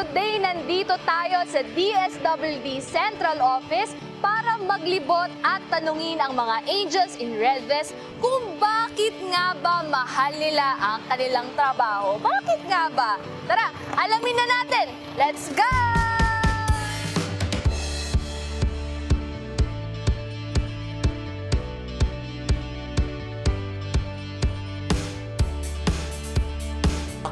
Today, nandito tayo sa DSWD Central Office para maglibot at tanungin ang mga Angels in Red Vest kung bakit nga ba mahal nila ang kanilang trabaho. Bakit nga ba? Tara, alamin na natin! Let's go!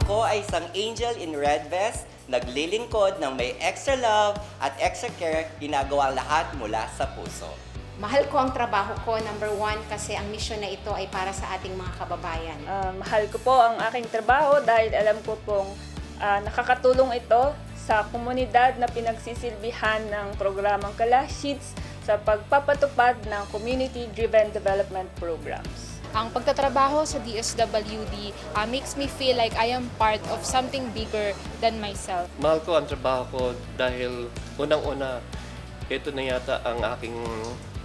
Ako ay isang angel in red vest, naglilingkod ng may extra love at extra care, ginagawa lahat mula sa puso. Mahal ko ang trabaho ko, number one, kasi ang mission na ito ay para sa ating mga kababayan. Mahal ko po ang aking trabaho dahil alam ko pong nakakatulong ito sa komunidad na pinagsisilbihan ng programang Kalashits sa pagpapatupad ng community-driven development programs. Ang pagtatrabaho sa DSWD makes me feel like I am part of something bigger than myself. Mahal ko ang trabaho ko dahil unang-una, ito na yata ang aking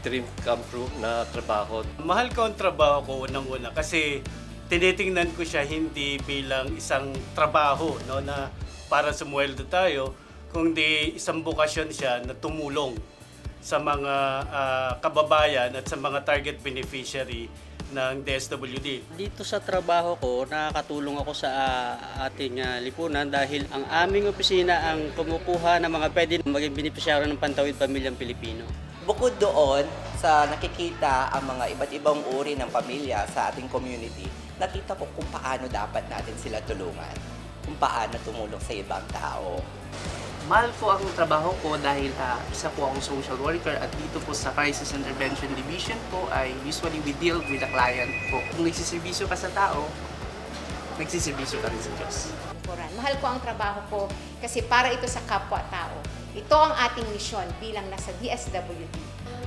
dream come true na trabaho. Mahal ko ang trabaho ko unang-una kasi tinitingnan ko siya hindi bilang isang trabaho, no, na para sumweldo tayo, kundi isang bukasyon siya na tumulong sa mga kababayan at sa mga target beneficiary ng DSWD. Dito sa trabaho ko, nakakatulong ako sa ating lipunan dahil ang aming opisina ang kumukuha ng mga pwede maging benepisyaryo ng Pantawid Pamilyang Pilipino. Bukod doon sa nakikita ang mga iba't ibang uri ng pamilya sa ating community, nakita ko kung paano dapat natin sila tulungan, kung paano tumulong sa ibang tao. Mahal ko ang trabaho ko dahil isa po akong social worker at dito po sa Crisis Intervention Division po ay usually we deal with the client po. Kung nagsisiservisyo ka sa tao, nagsisiservisyo ka rin sa Diyos. Mahal ko ang trabaho ko kasi para ito sa kapwa-tao. Ito ang ating misyon bilang nasa DSWD.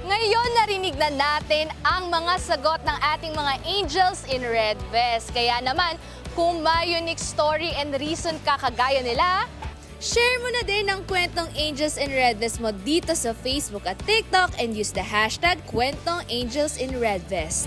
Ngayon, narinig na natin ang mga sagot ng ating mga Angels in Red Vest. Kaya naman, kung may unique story and reason ka kagaya nila, share mo na din ang kwentong Angels in Red Vest mo dito sa Facebook at TikTok and use the hashtag Kwentong Angels in Red Vest.